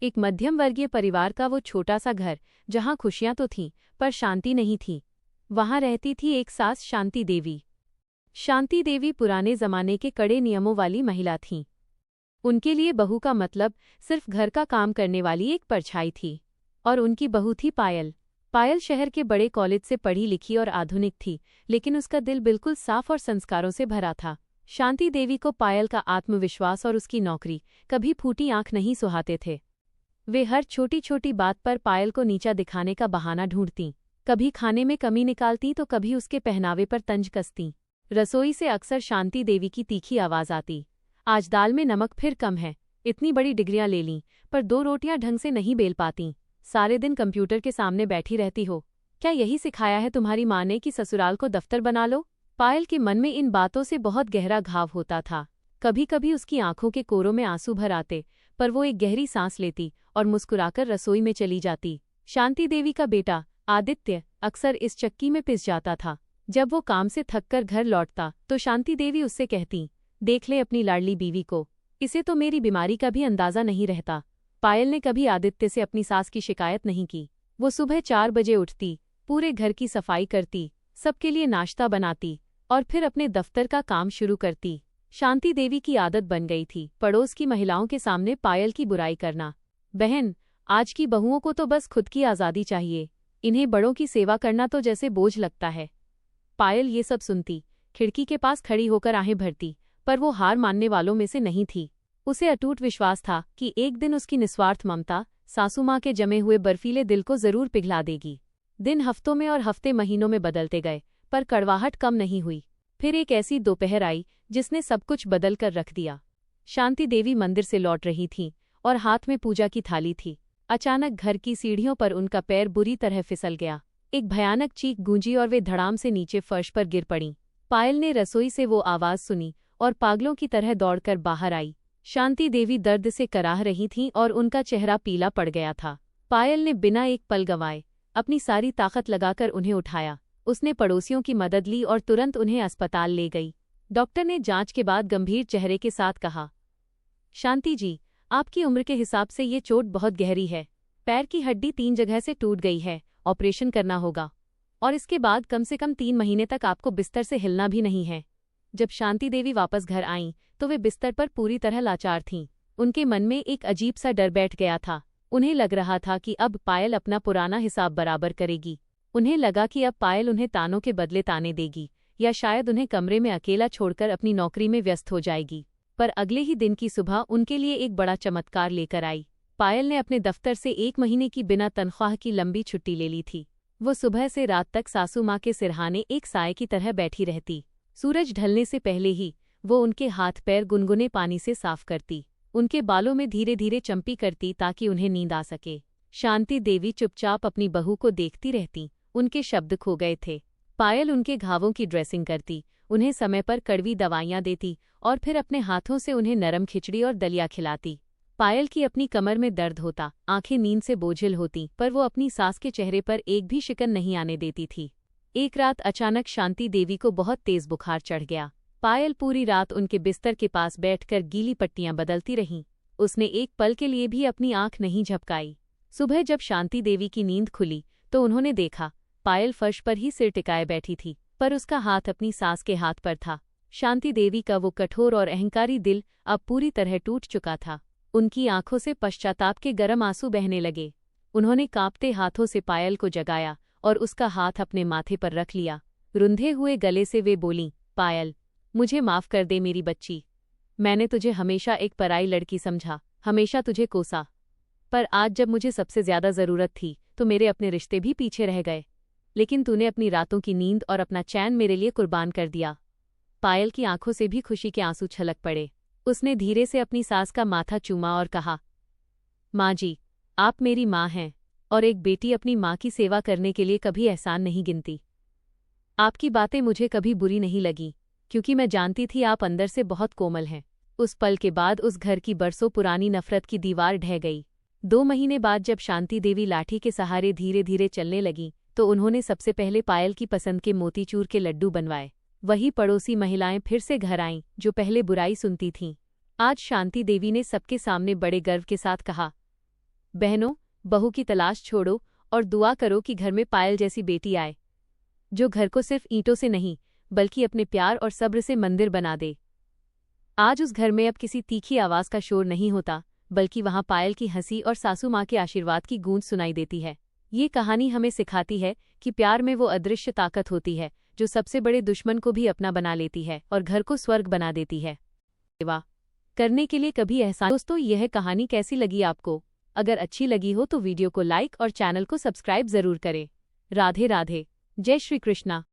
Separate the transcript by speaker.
Speaker 1: एक मध्यम वर्गीय परिवार का वो छोटा सा घर, जहाँ खुशियां तो थीं पर शांति नहीं थी। वहाँ रहती थी एक सास शांति देवी। शांति देवी पुराने जमाने के कड़े नियमों वाली महिला थीं। उनके लिए बहू का मतलब सिर्फ घर का काम करने वाली एक परछाई थी। और उनकी बहू थी पायल। पायल शहर के बड़े कॉलेज से पढ़ी लिखी और आधुनिक थी, लेकिन उसका दिल बिल्कुल साफ और संस्कारों से भरा था। शांति देवी को पायल का आत्मविश्वास और उसकी नौकरी कभी फूटी आंख नहीं सुहाते थे। वे हर छोटी छोटी बात पर पायल को नीचा दिखाने का बहाना ढूंढतीं। कभी खाने में कमी निकालती तो कभी उसके पहनावे पर तंज कसतीं। रसोई से अक्सर शांति देवी की तीखी आवाज आती, आज दाल में नमक फिर कम है। इतनी बड़ी डिग्रियां ले लीं पर 2 रोटियां ढंग से नहीं बेल पातीं। सारे दिन कंप्यूटर के सामने बैठी रहती हो। क्या यही सिखाया है तुम्हारी माँ ने कि ससुराल को दफ्तर बना लो? पायल के मन में इन बातों से बहुत गहरा घाव होता था। कभी कभी उसकी आंखों के कोरों में आंसू भर आते, पर वो एक गहरी सांस लेती और मुस्कुराकर रसोई में चली जाती। शांति देवी का बेटा आदित्य अक्सर इस चक्की में पिस जाता था। जब वो काम से थककर घर लौटता तो शांति देवी उससे कहती, देख ले अपनी लाडली बीवी को, इसे तो मेरी बीमारी का भी अंदाजा नहीं रहता। पायल ने कभी आदित्य से अपनी सास की शिकायत नहीं की। वो सुबह 4 बजे उठती, पूरे घर की सफाई करती, सबके लिए नाश्ता बनाती और फिर अपने दफ्तर का काम शुरू करती। शांति देवी की आदत बन गई थी पड़ोस की महिलाओं के सामने पायल की बुराई करना। बहन, आज की बहुओं को तो बस खुद की आज़ादी चाहिए, इन्हें बड़ों की सेवा करना तो जैसे बोझ लगता है। पायल ये सब सुनती, खिड़की के पास खड़ी होकर आहें भरती, पर वो हार मानने वालों में से नहीं थी। उसे अटूट विश्वास था कि एक दिन उसकी निस्वार्थ ममता सासू माँ के जमे हुए बर्फीले दिल को जरूर पिघला देगी। दिन हफ्तों में और हफ्ते महीनों में बदलते गए, पर कड़वाहट कम नहीं हुई। फिर एक ऐसी दोपहर आई जिसने सब कुछ बदल कर रख दिया। शांति देवी मंदिर से लौट रही थीं और हाथ में पूजा की थाली थी। अचानक घर की सीढ़ियों पर उनका पैर बुरी तरह फिसल गया। एक भयानक चीख गूंजी और वे धड़ाम से नीचे फर्श पर गिर पड़ीं। पायल ने रसोई से वो आवाज सुनी और पागलों की तरह दौड़कर बाहर आई। शांति देवी दर्द से कराह रही थीं और उनका चेहरा पीला पड़ गया था। पायल ने बिना एक पल गंवाए अपनी सारी ताकत लगाकर उन्हें उठाया। उसने पड़ोसियों की मदद ली और तुरंत उन्हें अस्पताल ले गई। डॉक्टर ने जांच के बाद गंभीर चेहरे के साथ कहा, शांति जी, आपकी उम्र के हिसाब से ये चोट बहुत गहरी है। पैर की हड्डी 3 जगह से टूट गई है, ऑपरेशन करना होगा और इसके बाद कम से कम 3 महीने तक आपको बिस्तर से हिलना भी नहीं है। जब शांति देवी वापस घर आईं तो वे बिस्तर पर पूरी तरह लाचार थीं। उनके मन में एक अजीब सा डर बैठ गया था। उन्हें लग रहा था कि अब पायल अपना पुराना हिसाब बराबर करेगी। उन्हें लगा कि अब पायल उन्हें तानों के बदले ताने देगी या शायद उन्हें कमरे में अकेला छोड़कर अपनी नौकरी में व्यस्त हो जाएगी। पर अगले ही दिन की सुबह उनके लिए एक बड़ा चमत्कार लेकर आई। पायल ने अपने दफ्तर से 1 महीने की बिना तनख्वाह की लंबी छुट्टी ले ली थी। वो सुबह से रात तक सासू माँ के सिरहाने एक साए की तरह बैठी रहती। सूरज ढलने से पहले ही वो उनके हाथ पैर गुनगुने पानी से साफ करती, उनके बालों में धीरे धीरे चंपी करती ताकि उन्हें नींद आ सके। शांति देवी चुपचाप अपनी बहू को देखती रहती। उनके शब्द खो गए थे। पायल उनके घावों की ड्रेसिंग करती, उन्हें समय पर कड़वी दवाइयाँ देती और फिर अपने हाथों से उन्हें नरम खिचड़ी और दलिया खिलाती। पायल की अपनी कमर में दर्द होता, आंखें नींद से बोझिल होती, पर वो अपनी सास के चेहरे पर एक भी शिकन नहीं आने देती थी। एक रात अचानक शांति देवी को बहुत तेज बुखार चढ़ गया। पायल पूरी रात उनके बिस्तर के पास बैठकर गीली पट्टियां बदलती रहीं। उसने एक पल के लिए भी अपनी आंख नहीं झपकाई। सुबह जब शांति देवी की नींद खुली तो उन्होंने देखा पायल फर्श पर ही सिर टिकाए बैठी थी, पर उसका हाथ अपनी सास के हाथ पर था। शांति देवी का वो कठोर और अहंकारी दिल अब पूरी तरह टूट चुका था। उनकी आंखों से पश्चाताप के गर्म आंसू बहने लगे। उन्होंने कांपते हाथों से पायल को जगाया और उसका हाथ अपने माथे पर रख लिया। रुंधे हुए गले से वे बोलीं, पायल, मुझे माफ कर दे मेरी बच्ची। मैंने तुझे हमेशा एक पराई लड़की समझा, हमेशा तुझे कोसा, पर आज जब मुझे सबसे ज्यादा जरूरत थी तो मेरे अपने रिश्ते भी पीछे रह गए। लेकिन तूने अपनी रातों की नींद और अपना चैन मेरे लिए कुर्बान कर दिया। पायल की आंखों से भी खुशी के आंसू छलक पड़े। उसने धीरे से अपनी सास का माथा चूमा और कहा, माँ जी, आप मेरी माँ हैं और एक बेटी अपनी माँ की सेवा करने के लिए कभी एहसान नहीं गिनती। आपकी बातें मुझे कभी बुरी नहीं लगी, क्योंकि मैं जानती थी आप अंदर से बहुत कोमल हैं। उस पल के बाद उस घर की बरसों पुरानी नफरत की दीवार ढह गई। 2 महीने बाद जब शांति देवी लाठी के सहारे धीरे धीरे चलने लगी तो उन्होंने सबसे पहले पायल की पसंद के मोतीचूर के लड्डू बनवाए। वही पड़ोसी महिलाएं फिर से घर आईं जो पहले बुराई सुनती थीं। आज शांति देवी ने सबके सामने बड़े गर्व के साथ कहा, बहनों, बहू की तलाश छोड़ो और दुआ करो कि घर में पायल जैसी बेटी आए, जो घर को सिर्फ ईंटों से नहीं, बल्कि अपने प्यार और सब्र से मंदिर बना दे। आज उस घर में अब किसी तीखी आवाज का शोर नहीं होता, बल्कि वहां पायल की हंसी और सासू माँ के आशीर्वाद की गूंज सुनाई देती है। ये कहानी हमें सिखाती है कि प्यार में वो अदृश्य ताकत होती है, जो सबसे बड़े दुश्मन को भी अपना बना लेती है और घर को स्वर्ग बना देती है। सेवा करने के लिए कभी एहसान। दोस्तों, यह कहानी कैसी लगी आपको? अगर अच्छी लगी हो तो वीडियो को लाइक और चैनल को सब्सक्राइब जरूर करें। राधे राधे। जय श्री कृष्णा।